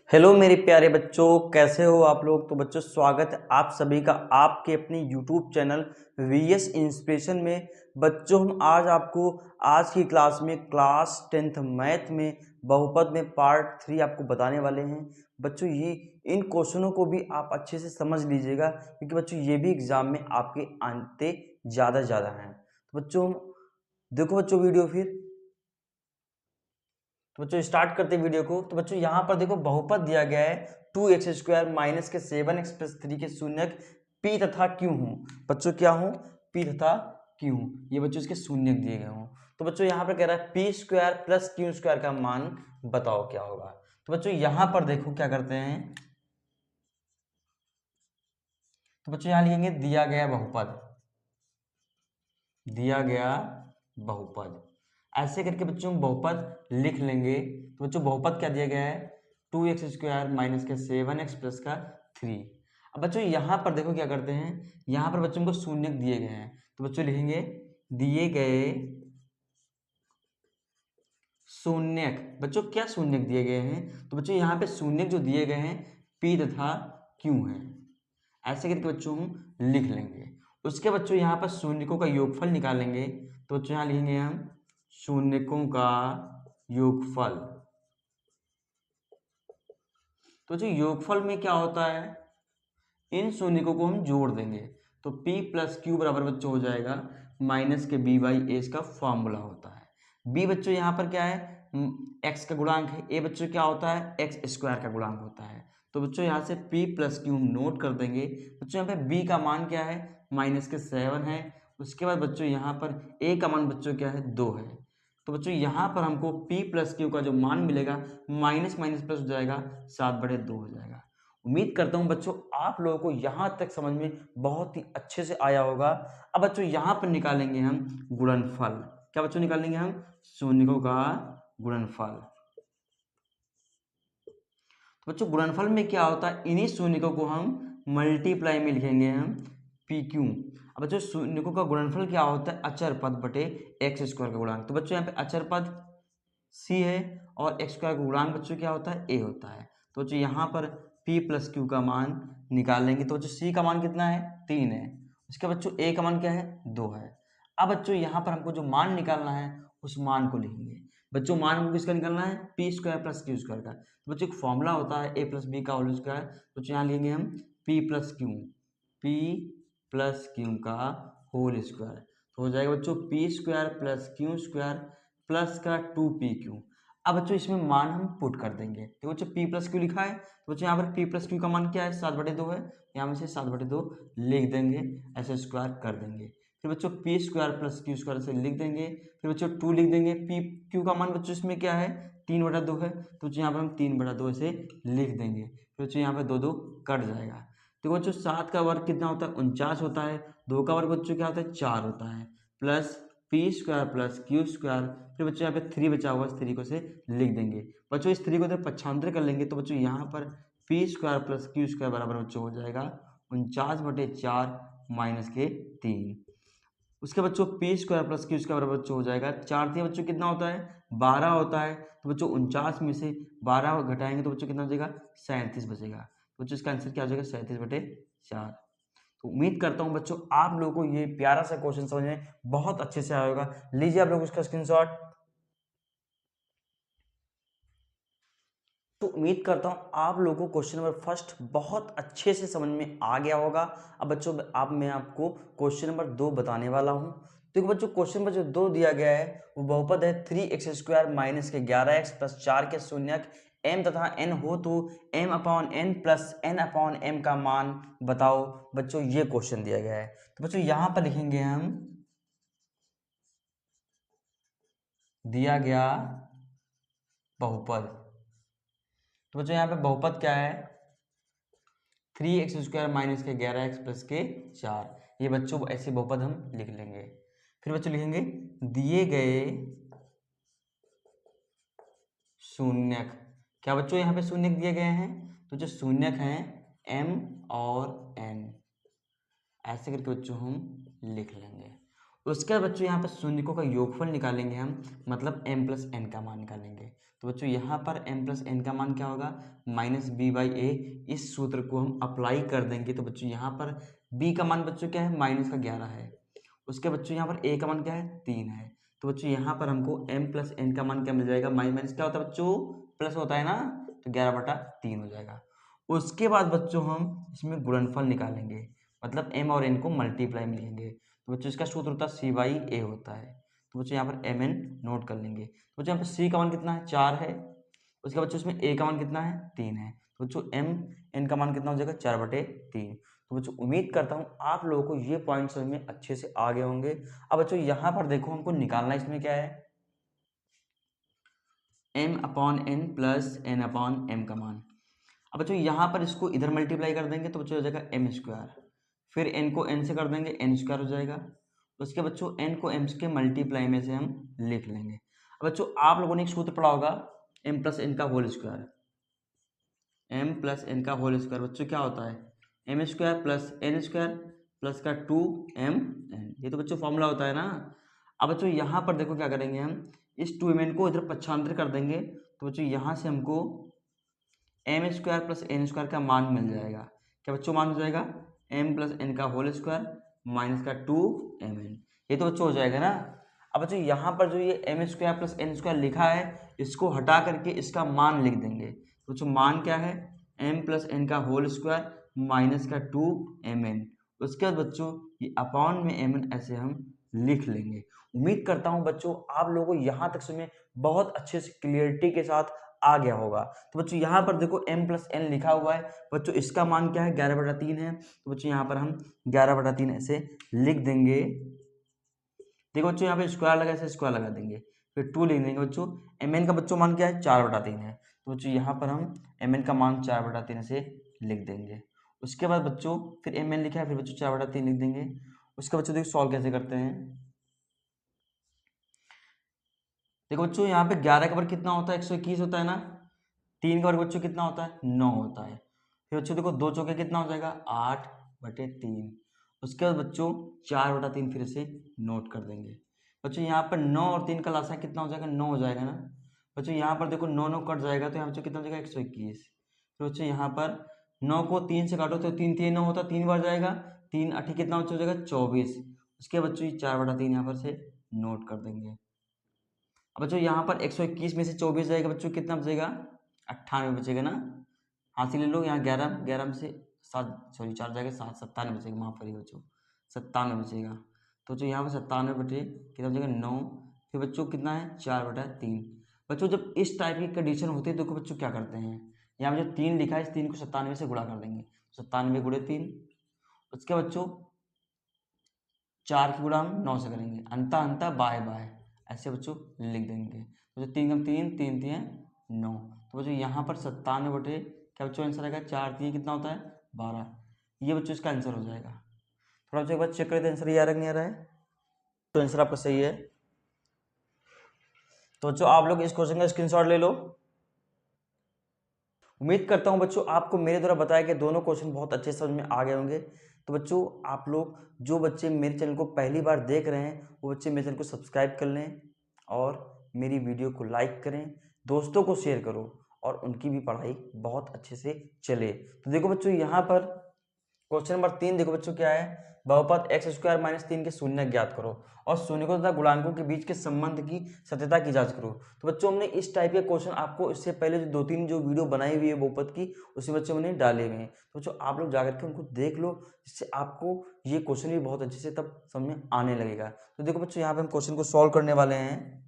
Hello मेरे प्यारे बच्चों, कैसे हो आप लोग। तो बच्चों स्वागत है आप सभी का आपके अपने यूट्यूब चैनल वीएस इंस्पिरेशन में। बच्चों हम आज आपको आज की क्लास में क्लास 10th मैथ में बहुपद में पार्ट 3 आपको बताने वाले हैं। बच्चों ये इन क्वेश्चनों को भी आप अच्छे से समझ लीजिएगा, क्योंकि बच्चों ये भी एग्जाम में आपके आते ज़्यादा हैं। तो बच्चों देखो बच्चों वीडियो फिर। तो बच्चों स्टार्ट करते हैं वीडियो को। तो बच्चों यहाँ पर देखो बहुपद दिया गया है 2x² माइनस के 7x प्लस 3 के शून्यक p तथा q हूँ। बच्चों क्या हूँ? p तथा q हूँ। ये बच्चों इसके शून्यक दिए गए हों। तो बच्चों यहाँ पर कह रहा है p² प्लस q² का मान बताओ क्या होगा। तो बच्चों यहाँ पर देखो क्या करते हैं। तो बच्चों यहाँ लिखेंगे दिया गया बहुपद, दिया गया बहुपद। ऐसे करके बच्चों हम बहुपद लिख लेंगे। तो बच्चों बहुपद क्या दिया गया है? 2x² माइनस के 7x प्लस का 3। अब बच्चों यहाँ पर देखो क्या करते हैं, यहाँ पर बच्चों को शून्यक दिए गए हैं। तो बच्चों लिखेंगे दिए गए शून्यक। बच्चों क्या शून्यक दिए गए हैं? तो बच्चों यहाँ पे शून्यक जो दिए गए हैं p तथा q है। ऐसे करके बच्चों हम लिख लेंगे। उसके बच्चों यहाँ पर शून्यकों का योगफल निकालेंगे। तो बच्चों यहाँ लिखेंगे हम शून्यकों का योगफल। तो जो योगफल में क्या होता है, इन शून्यकों को हम जोड़ देंगे। तो p प्लस क्यू बराबर बच्चों हो जाएगा माइनस के b बाई ए, इसका फॉर्मूला होता है। b बच्चों यहाँ पर क्या है? x का गुणांक है। a बच्चों क्या होता है? x² का गुणांक होता है। तो बच्चों यहाँ से p प्लस क्यू हम नोट कर देंगे। बच्चों यहाँ पे b का मान क्या है? माइनस के 7 है। उसके बाद बच्चों यहाँ पर a का मान बच्चों क्या है? 2 है। तो बच्चों यहाँ पर हमको p प्लस क्यू का जो मान मिलेगा माइनस माइनस प्लस हो जाएगा, 7/2 हो जाएगा। उम्मीद करता हूँ बच्चों आप लोगों को यहाँ तक समझ में बहुत ही अच्छे से आया होगा। अब बच्चों यहाँ पर निकालेंगे हम गुणनफल। क्या बच्चों निकालेंगे हम? शून्यकों का गुणनफल। तो बच्चों गुणनफल में क्या होता है, इन्हीं शून्यकों को हम मल्टीप्लाई में लिखेंगे हम PQ। अब बच्चों शून्यकों का गुणनफल क्या होता है? अचर पद बटे x² का गुणांक। तो बच्चों यहाँ पे अचर पद c है और x² का गुणांक बच्चों क्या होता है? a होता है। तो बच्चों यहाँ पर p प्लस q का मान निकालेंगे। तो बच्चों c का मान कितना है? 3 है। उसके बच्चों a का मान क्या है? 2 है। अब बच्चों यहाँ पर हमको जो मान निकालना है उस मान को लिखेंगे। बच्चों मान को किसका निकालना है? p² प्लस q² का। तो बच्चों एक फॉर्मूला होता है a प्लस बी का होल स्क्वायर। तो यहाँ लिखेंगे हम p प्लस क्यू का होल स्क्वायर। तो हो जाएगा बच्चों p² प्लस q² प्लस का 2pq। अब बच्चों इसमें मान हम पुट कर देंगे। तो बच्चों p प्लस क्यू लिखा है, तो बच्चों यहाँ पर p प्लस क्यू का मान क्या है? 7/2 है। यहाँ में से 7/2 लिख देंगे, ऐसे स्क्वायर कर देंगे। फिर बच्चों p² प्लस q² से लिख देंगे। फिर बच्चों 2 लिख देंगे। p q का मान बच्चों इसमें क्या है? 3/2 है। तो बच्चों यहाँ पर हम 3/2 से लिख देंगे। फिर बच्चों यहाँ पर 2 कट जाएगा। तो बच्चों 7 का वर्ग कितना होता है? 49 होता है। 2 का वर्ग बच्चों क्या होता है? 4 होता है। Plus p² plus q²। फिर बच्चों यहाँ पे 3 बचा हुआ, इस 3 को से लिख देंगे। बच्चों इस 3 को इधर पक्षांतर कर लेंगे। तो बच्चों यहाँ पर p² प्लस q² बराबर बच्चों हो जाएगा 49/4 माइनस के 3। उसके बच्चों p² प्लस q² बराबर बच्चों हो जाएगा 4 3 बच्चों कितना होता है? 12 होता है। तो बच्चों 49 में से 12 घटाएंगे तो बच्चों कितना हो जाएगा? 37 बचेगा। तो बच्चों इसका आंसर क्या हो जाएगा? 37/4। तो उम्मीद करता हूँ बच्चों आप लोगों को ये प्यारा सा क्वेश्चन समझ में बहुत अच्छे से आया होगा। लीजिए आप लोग उसका स्क्रीनशॉट। तो उम्मीद करता हूँ आप लोगों को क्वेश्चन नंबर फर्स्ट बहुत अच्छे से समझ में आ गया होगा। अब बच्चों अब मैं आपको क्वेश्चन नंबर 2 बताने वाला हूँ। देखो बच्चों क्वेश्चन नंबर जो 2 दिया गया है वो बहुपद है 3x² माइनस के 11x प्लस 4 के शून्यक m तथा n हो तो m/n प्लस n/m का मान बताओ। बच्चों ये क्वेश्चन दिया गया है। तो बच्चों यहाँ पर लिखेंगे हम दिया गया बहुपद। तो बच्चों यहाँ पे बहुपद क्या है? 3x² माइनस के 11x प्लस के 4। ये बच्चों ऐसे बहुपद हम लिख लेंगे। फिर बच्चों लिखेंगे दिए गए शून्यक। क्या बच्चों यहाँ पे शून्यक दिए गए हैं? तो जो शून्यक हैं m और n, ऐसे करके बच्चों हम लिख लेंगे। उसके बाद बच्चों यहाँ पर शून्यकों का योगफल निकालेंगे हम, मतलब m प्लस एन का मान निकालेंगे। तो बच्चों यहाँ पर m प्लस एन का मान क्या होगा, माइनस बी बाई ए। इस सूत्र को हम अप्लाई कर देंगे तो बच्चों यहाँ पर b का मान बच्चों क्या है, माइनस का 11 है। उसके बच्चों यहाँ पर a का मान क्या है, 3 है। तो बच्चों यहाँ पर हमको m प्लस एन का मान क्या मिल जाएगा, माइनस क्या होता है बच्चों, प्लस होता है ना, तो 11/3 हो जाएगा। उसके बाद बच्चों हम इसमें गुणनफल निकालेंगे, मतलब m और n को मल्टीप्लाई में लिखेंगे। तो बच्चों इसका सूत्र होता है सी बाई ए होता है। तो बच्चों यहाँ पर एम एन नोट कर लेंगे। तो बच्चों यहाँ पर सी का मान कितना है, 4 है। उसके बच्चों इसमें ए का मान कितना है, 3 है। तो बच्चों एम एन का मान कितना हो जाएगा, 4/3। तो बच्चों उम्मीद करता हूँ आप लोगों को ये पॉइंट समझ में अच्छे से आ गए होंगे। अब बच्चों यहाँ पर देखो हमको निकालना इसमें क्या है, m upon n plus n upon m का मान। अब बच्चों यहाँ पर इसको इधर मल्टीप्लाई कर देंगे तो बच्चों हो जाएगा एम स्क्वायर, फिर n को n से कर देंगे n स्क्वायर हो जाएगा। उसके बच्चों n को m के मल्टीप्लाई में से हम लिख लेंगे। अब बच्चों आप लोगों ने एक सूत्र पढ़ा होगा, m प्लस एन का whole square. m plus n का होल स्क्वायर बच्चों क्या होता है, m square plus n square plus का 2mn, ये तो बच्चों फॉर्मूला होता है ना। अब बच्चों यहाँ पर देखो क्या करेंगे, हम इस 2mn को इधर पक्षांतर कर देंगे तो बच्चों यहाँ से हमको m square plus n square का मान मिल जाएगा। क्या बच्चों मान हो जाएगा, m प्लस एन का होल स्क्वायर माइनस का 2mn, ये तो बच्चों हो जाएगा ना। अब बच्चों यहाँ पर जो ये m square plus n square लिखा है, इसको हटा करके इसका मान लिख देंगे। तो बच्चों मान क्या है, m प्लस एन का होल स्क्वायर माइनस का 2mn। उसके बाद बच्चों ये अपॉन में mn ऐसे हम लिख लेंगे। उम्मीद करता हूँ बच्चों आप लोगों को यहाँ तक समय बहुत अच्छे से क्लियरिटी के साथ आ गया होगा। तो बच्चों यहाँ पर देखो m प्लस एन लिखा हुआ है, बच्चों इसका मान क्या है, 11/3 है। तो बच्चों यहाँ पर हम 11/3 ऐसे लिख देंगे। देखो बच्चों यहाँ पे स्क्वायर लगा, ऐसे स्क्वायर लगा देंगे, फिर 2 लिख देंगे। बच्चों एम एन का बच्चों मान क्या है, 4/3 है। तो बच्चों यहाँ पर हम एम एन का मान 4/3 ऐसे लिख देंगे। उसके बाद बच्चों फिर एम एन लिखा है, फिर बच्चों 4/3 लिख देंगे। उसके बच्चों देखो सॉल्व कैसे करते हैं। देखो बच्चों यहाँ पे 11 का वर्ग कितना होता है, 121 होता है ना। 3 का वर्ग बच्चों कितना होता है, 9 होता है। फिर बच्चों देखो 2 चौके कितना हो जाएगा, 8/3। उसके बाद बच्चों 4/3 फिर से नोट कर देंगे। बच्चों यहाँ पर 9 और 3 का लासा कितना हो जाएगा, 9 हो जाएगा ना। बच्चों यहाँ पर देखो 9 9 कट जाएगा तो यहाँ बच्चों कितना हो जाएगा, 121। फिर बच्चों यहाँ पर 9 को 3 से काटो तो 3 3 9 होता, 3 बार जाएगा, 3 8 कितना बच्चों हो जाएगा, 24। उसके बच्चों 4/3 यहाँ पर से नोट कर देंगे। अब बच्चों यहाँ पर 121 में से 24 जाएगा, बच्चों कितना बचेगा, 98 बचेगा ना। हासिल ले लो, यहाँ 11 11 में से 7 सॉरी 4 जाएगा, 7 97 बचेगा, माफ करिए बच्चों 97 बचेगा। तो बच्चों यहाँ पर 97 बटे कितना बचेगा, 9। फिर बच्चों कितना है, 4/3। बच्चों जब इस टाइप की कंडीशन होती है तो बच्चों क्या करते हैं, यहाँ पर जो 3 लिखा है इस 3 को 97 से गुणा कर देंगे, 97 गुणे 3। उसके बच्चों 4 की गुणा हम 9 से करेंगे, अंता अंता बाय बाय ऐसे बच्चों लिख देंगे। तो जो 3 3 3 3 9। तो बच्चों यहाँ पर 97 बटे क्या बच्चों आंसर आएगा, 4 3 कितना होता है, 12। ये बच्चों इसका आंसर हो जाएगा। थोड़ा बच्चों एक बार चेक करते आंसर ये आ रहा नहीं आ रहा है। तो आंसर आपका सही है। तो बच्चों आप लोग इस क्वेश्चन का स्क्रीनशॉट ले लो। उम्मीद करता हूं बच्चों आपको मेरे द्वारा बताया गया दोनों क्वेश्चन बहुत अच्छे समझ में आ गए होंगे। तो बच्चों आप लोग जो बच्चे मेरे चैनल को पहली बार देख रहे हैं वो बच्चे मेरे चैनल को सब्सक्राइब कर लें और मेरी वीडियो को लाइक करें, दोस्तों को शेयर करो और उनकी भी पढ़ाई बहुत अच्छे से चले। तो देखो बच्चों यहाँ पर क्वेश्चन नंबर 3 देखो बच्चों क्या है, बहुपद x स्क्वायर माइनस 3 के शून्य ज्ञात करो और शून्यकों तथा गुणांकों के बीच के संबंध की सत्यता की जांच करो। तो बच्चों हमने इस टाइप के क्वेश्चन आपको इससे पहले जो 2-3 जो वीडियो बनाई हुई है बहुपद की उसी बच्चों हमने डाले हुए हैं। तो बच्चों आप लोग जाकर के उनको देख लो, जिससे आपको ये क्वेश्चन भी बहुत अच्छे से तब समझ में आने लगेगा। तो देखो बच्चों यहाँ पे हम क्वेश्चन को सॉल्व करने वाले हैं।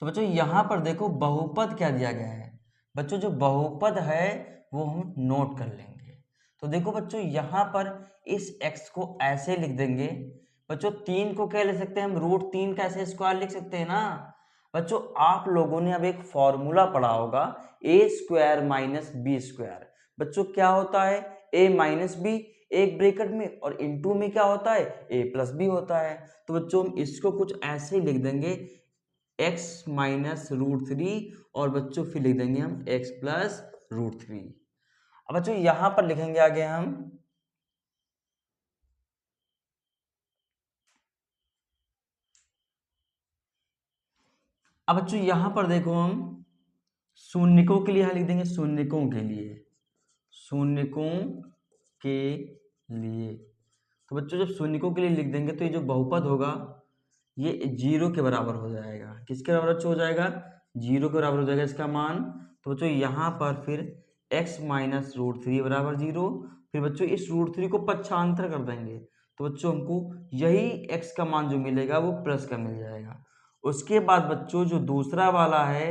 तो बच्चों यहाँ पर देखो बहुपद क्या दिया गया है, बच्चों जो बहुपद है वो हम नोट कर लेंगे। तो देखो बच्चों यहाँ पर इस x को ऐसे लिख देंगे। बच्चों 3 को क्या लिख सकते हैं हम, √3 का ऐसे स्क्वायर लिख सकते हैं ना। बच्चों आप लोगों ने अब एक फॉर्मूला पढ़ा होगा a² माइनस b²। बच्चों क्या होता है, a माइनस बी एक ब्रैकेट में और इनटू में क्या होता है, a प्लस बी होता है। तो बच्चों हम इसको कुछ ऐसे ही लिख देंगे x माइनस √3 और बच्चों फिर लिख देंगे हम x प्लस √3। अब बच्चों यहां पर लिखेंगे आगे हम अब बच्चों यहाँ पर देखो हम शून्यकों के लिए यहाँ लिख देंगे, शून्यकों के लिए, शून्यकों के लिए। तो बच्चों जब शून्यकों के लिए लिख देंगे तो ये जो बहुपद होगा ये 0 के बराबर हो जाएगा। किसके बराबर बच्चों हो जाएगा? 0 के बराबर हो जाएगा इसका मान। तो बच्चों यहाँ पर फिर x माइनस रूट थ्री बराबर 0। फिर बच्चों इस रूट थ्री को पक्षांतर कर देंगे तो बच्चों हमको यही x का मान जो मिलेगा वो प्लस का मिल जाएगा। उसके बाद बच्चों जो दूसरा वाला है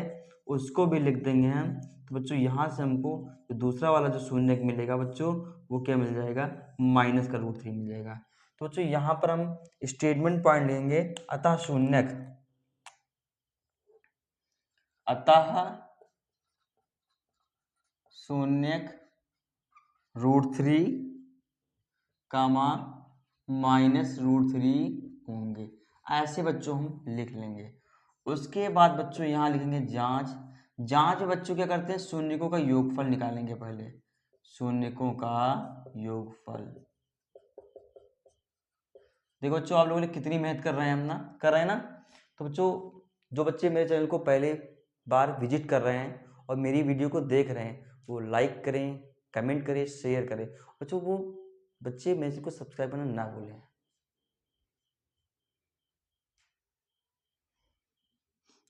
उसको भी लिख देंगे हम। तो बच्चों यहाँ से हमको जो दूसरा वाला जो शून्यक मिलेगा बच्चों वो क्या मिल जाएगा? माइनस का रूट थ्री मिल जाएगा। तो बच्चों यहाँ पर हम स्टेटमेंट पॉइंट लेंगे, अतः शून्यक, अतः शून्यक root three comma minus root three होंगे। ऐसे बच्चों हम लिख लेंगे। उसके बाद बच्चों यहाँ लिखेंगे जांच। जांच में बच्चों क्या करते हैं? शून्यकों का योगफल निकालेंगे पहले, शून्यकों का योगफल। देखो बच्चों आप लोगों ने कितनी मेहनत कर रहे हैं, हम ना कर रहे हैं ना। तो बच्चों जो बच्चे मेरे चैनल को पहले बार विजिट कर रहे हैं और मेरी वीडियो को देख रहे हैं वो लाइक करें, कमेंट करें, शेयर करें। बच्चों वो बच्चे मेरे को सब्सक्राइब करना ना भूलें।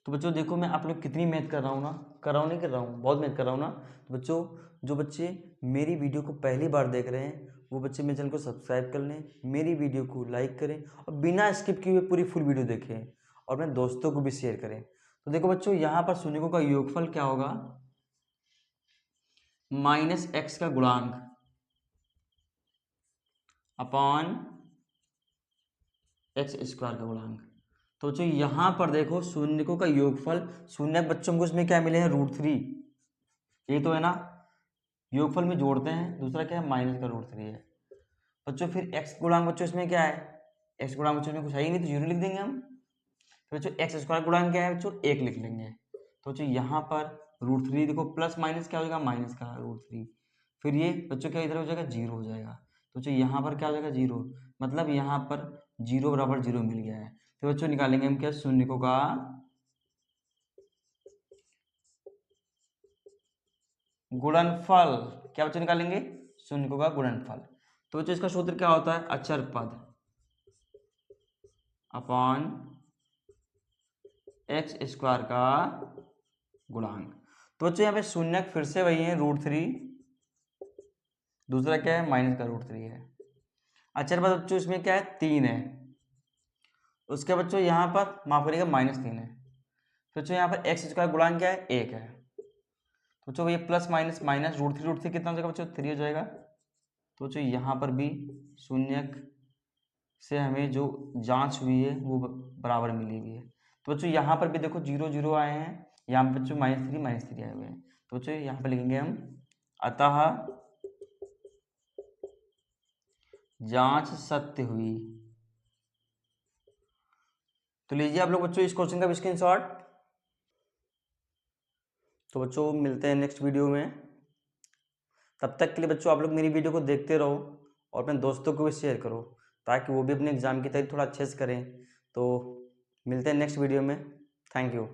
तो बच्चों देखो मैं आप लोग कितनी मेहनत कर रहा हूँ ना, कर रहा हूँ नहीं कर रहा हूँ, बहुत मेहनत कर रहा हूँ ना। तो बच्चों जो बच्चे मेरी वीडियो को पहली बार देख रहे हैं वो बच्चे मेरे चैनल को सब्सक्राइब कर लें, मेरी वीडियो को लाइक करें और बिना स्किप किए हुए पूरी फुल वीडियो देखें और अपने दोस्तों को भी शेयर करें। तो देखो बच्चों यहाँ पर शून्यकों का योगफल क्या होगा? माइनस एक्स का गुणांक अपॉन एक्स स्क्वायर का गुणांक। तो बच्चों यहाँ पर देखो शून्यकों का योगफल, शून्य बच्चों को इसमें क्या मिले हैं? रूट थ्री, ये तो है ना, योगफल में जोड़ते हैं। दूसरा क्या है? माइनस का रूट थ्री है। बच्चों फिर एक्स गुणांक बच्चों इसमें क्या है? एक्स गुणांक बच्चों में कुछ है ही नहीं तो 0 लिख देंगे हम। तो बच्चों एक्स स्क्वायर गुणांक क्या है बच्चों? 1 लिख लेंगे। तो बच्चों यहाँ पर रूट थ्री देखो प्लस माइनस क्या हो जाएगा? माइनस का रूट थ्री। फिर ये बच्चों क्या इधर हो जाएगा? 0 हो जाएगा। तो बच्चों यहाँ पर क्या हो जाएगा? 0, मतलब यहाँ पर 0 बराबर 0 मिल गया है। तो बच्चों निकालेंगे हम क्या? शून्यकों का गुणनफल। क्या बच्चों निकालेंगे? शून्यकों का गुणनफल। तो बच्चों इसका सूत्र क्या होता है? अचर पद अपॉन एक्स स्क्वायर का गुणांक। तो बच्चों यहाँ पे शून्यक फिर से वही है रूट थ्री, दूसरा क्या है? माइनस का रूट थ्री है। अचर पद बच्चों इसमें क्या है? 3 है। उसके बच्चों यहाँ पर माफ करिएगा -3 है। तो बच्चों यहाँ पर एक्स स्क्वायर गुणांक क्या है? 1 है। तो बच्चों ये plus minus minus root three कितना हो जाएगा बच्चों? 3 हो जाएगा। तो बच्चों यहाँ पर भी शून्यक से हमें जो जांच हुई है वो बराबर मिली हुई है। तो बच्चों यहाँ पर भी देखो 0 0 आए हैं, यहाँ पर बच्चों -3 आए हुए हैं। तो बच्चों यहाँ पर लिखेंगे हम अतः जांच सत्य हुई। तो लीजिए आप लोग बच्चों इस क्वेश्चन का स्क्रीनशॉट। तो बच्चों मिलते हैं नेक्स्ट वीडियो में। तब तक के लिए बच्चों आप लोग मेरी वीडियो को देखते रहो और अपने दोस्तों को भी शेयर करो ताकि वो भी अपने एग्जाम की तैयारी थोड़ा अच्छे से करें। तो मिलते हैं नेक्स्ट वीडियो में। Thank you.